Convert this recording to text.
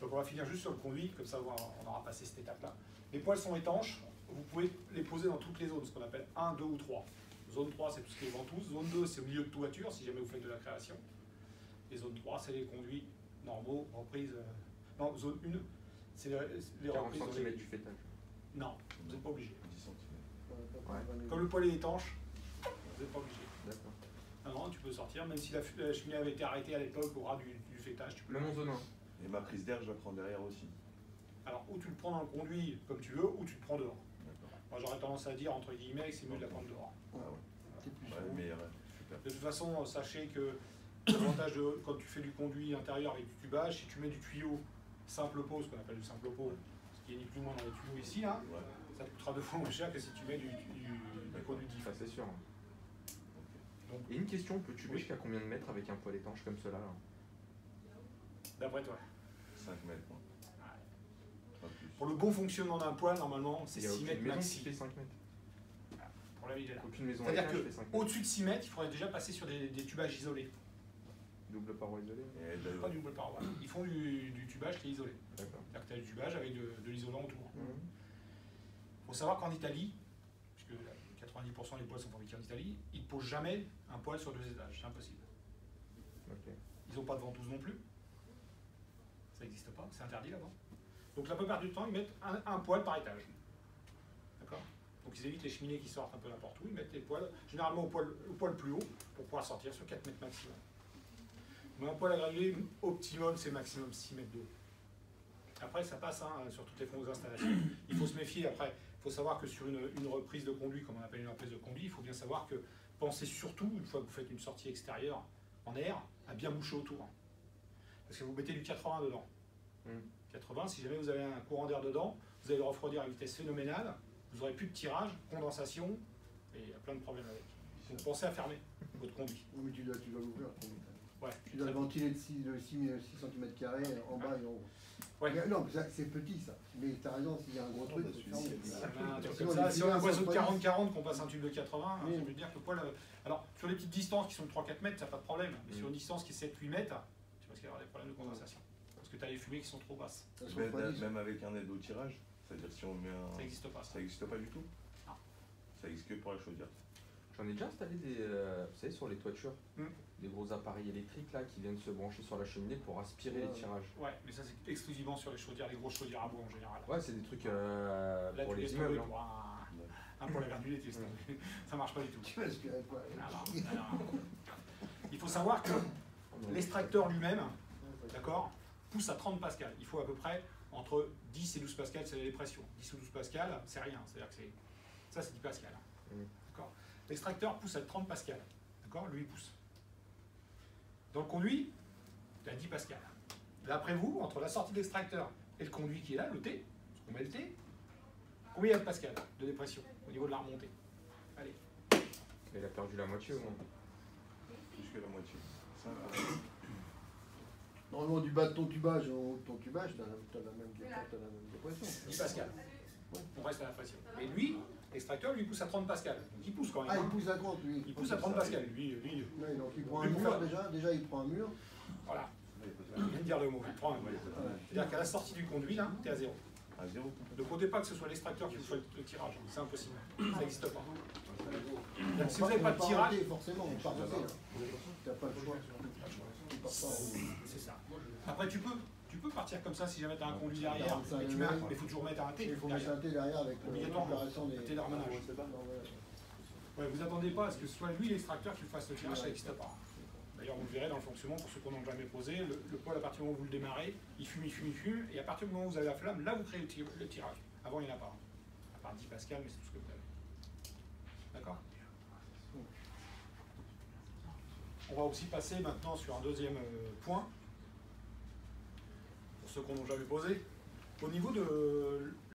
Donc on va finir juste sur le conduit, comme ça on aura passé cette étape-là. Les poils sont étanches, vous pouvez les poser dans toutes les zones, ce qu'on appelle 1, 2 ou 3. Zone 3, c'est tout ce qui est ventouse. Zone 2, c'est au milieu de toiture, si jamais vous faites de la création. Et zone 3, c'est les conduits normaux, reprises. Non, zone 1, c'est les 40 reprises. cm du fêtage. Non, vous n'êtes pas obligé. 10 cm. Ouais. Comme le poil est étanche, vous n'êtes pas obligé. D'accord. Non, tu peux sortir, même si la cheminée avait été arrêtée à l'époque au ras du fêtage. Tu peux Même en zone 1. Et ma prise d'air, je la prends derrière aussi. Alors, ou tu le prends dans le conduit comme tu veux, ou tu le prends dehors. D'accord. Moi, j'aurais tendance à dire, entre guillemets, que c'est mieux de la prendre dehors. Ah ouais. C'est plus Ouais, chaud. mais super. De toute façon, sachez que l'avantage de quand tu fais du conduit intérieur avec du tubage, si tu mets du tuyau simple pot, ce qu'on appelle du simple pot, ce qui est ni plus ni moins dans les tuyaux ici, là, Ouais. ça te coûtera 2 fois moins cher que si tu mets du conduit diff. Ça, c'est sûr. Donc, Et une question, on peut tuber Oui. jusqu'à combien de mètres avec un poil étanche comme cela là? d'après toi. 5 mètres, moi. Pas plus. Pour le bon fonctionnement d'un poil, normalement, c'est Il n'y a 6 mètres aucune maison qui maxi. fait 5 mètres. Pour la vie, il est là. Aucune maison C'est-à-dire étage fait 5 mètres. qu'au-dessus de 6 mètres, il faudrait déjà passer sur des tubages isolés. Double paroi isolée. Et Pas du double paroi. Ils font du tubage qui est isolé. D'accord. C'est-à-dire que tu as du tubage avec de l'isolant autour. Mhm. Il faut savoir qu'en Italie, puisque 90% des poils sont fabriqués en Italie, ils ne posent jamais un poil sur 2 étages. C'est impossible. Ok. Ils n'ont pas de ventouse non plus. Ça n'existe pas, c'est interdit là-bas. Donc la plupart du temps, ils mettent un poil par étage. D'accord? Donc ils évitent les cheminées qui sortent un peu n'importe où, ils mettent les poils, généralement au poil plus haut, pour pouvoir sortir sur 4 mètres maximum. Mais un poil à granuler, optimum, c'est maximum 6 mètres de haut. Après, ça passe sur toutes les fausses installations. Il faut se méfier. Après, il faut savoir que sur une reprise de conduit, comme on appelle une reprise de conduit, il faut bien savoir que pensez surtout, une fois que vous faites une sortie extérieure en air, à bien boucher autour. Parce que vous mettez du 80 dedans. 80, si jamais vous avez un courant d'air dedans, vous allez le refroidir à une vitesse phénoménale, vous n'aurez plus de tirage, condensation, et il y a plein de problèmes avec. Donc pensez à fermer votre conduit. Oui, mais tu dois l'ouvrir. Ouais, Tu dois le ventiler de 6 cm² en bas et en haut. Ouais. Mais non, c'est petit ça. Mais t'as raison, s'il y a un gros truc, bah, c'est celui-ci, fermé. Un truc Sinon, comme ça, les si on a un fibres poisson de sont 40-40 qu'on passe un tube de 80, Oui. ça veut dire que le poil. Alors, sur les petites distances qui sont de 3-4 mètres, ça n'a pas de problème. Mais sur une distance qui est 7-8 mètres, tu risques d'avoir des problèmes de condensation. Parce que tu as les fumées qui sont trop basses. Ça se refroidit. Même avec un aide au tirage, c'est-à-dire si on met un. Ça n'existe pas, ça. Ça n'existe pas du tout? Non. Ça existe que pour la chaudière. J'en ai déjà installé des, vous savez, sur les toitures, des gros appareils électriques là qui viennent se brancher sur la cheminée pour aspirer les tirages. Ouais, mais ça, c'est exclusivement sur les chaudières, les grosses chaudières à bois en général. Ouais, c'est des trucs Là, pour tu les laisses immeubles. tomber pour pour la granulée, tu laisses tomber. Ça marche pas du tout. Tu vas aspirer quoi Alors, il faut savoir que l'extracteur lui-même, d'accord, pousse à 30 pascal. Il faut à peu près entre 10 et 12 pascal, c'est les pressions. 10 ou 12 pascal, c'est rien. C'est-à-dire que ça, c'est 10 pascal. D'accord. L'extracteur pousse à 30 pascal. D'accord. Lui, il pousse. Dans le conduit, tu as 10 pascal. D'après vous, entre la sortie de l'extracteur et le conduit qui est là, le T, parce qu'on met le T, combien il y a de pascal de dépression au niveau de la remontée? Allez. Il a perdu la moitié au moins. Plus que la moitié. 5. Normalement, du bas de ton tubage au haut de ton tubage, t'as la même dépression. 10 pascal. On reste à la pression. Et lui, l'extracteur, lui pousse à 30 pascal. Donc il pousse quand même. Ah, il hein. pousse à compte, lui. Il pousse à 30 pascal. Lui. Ouais, donc il prend un Lui, pour mur faire- déjà. Déjà, il prend un mur. Voilà. Il vient de dire le mot. Il prend un mur. C'est-à-dire qu'à la sortie du conduit, là, tu es à 0. À 0. Ne comptez pas que ce soit l'extracteur qui vous fait le tirage. C'est impossible. Ça n'existe pas. Donc, si vous n'avez pas de tirage, Forcément, on part de là. T'as pas le choix. Tu pars pas en haut. c'est ça. Après, tu peux partir comme ça si jamais tu as un conduit derrière. Mais il faut toujours mettre un T. Il faut mettre derrière. un T derrière avec Obligatoirement. l'opération des... Un T d'harmonage. Ouais, vous attendez pas à ce que ce soit lui l'extracteur qui vous fasse le tirage, ça n'existe pas. D'ailleurs, vous le verrez dans le fonctionnement, pour ceux qui n'ont jamais posé, le poil, à partir du moment où vous le démarrez, il fume, et à partir du moment où vous avez la flamme, là vous créez le tirage. Avant, il n'y en a pas. À part 10 pascal, mais c'est tout ce que vous avez. D'accord? On va aussi passer maintenant sur un deuxième point, pour ceux qui n'ont jamais posé. Au niveau de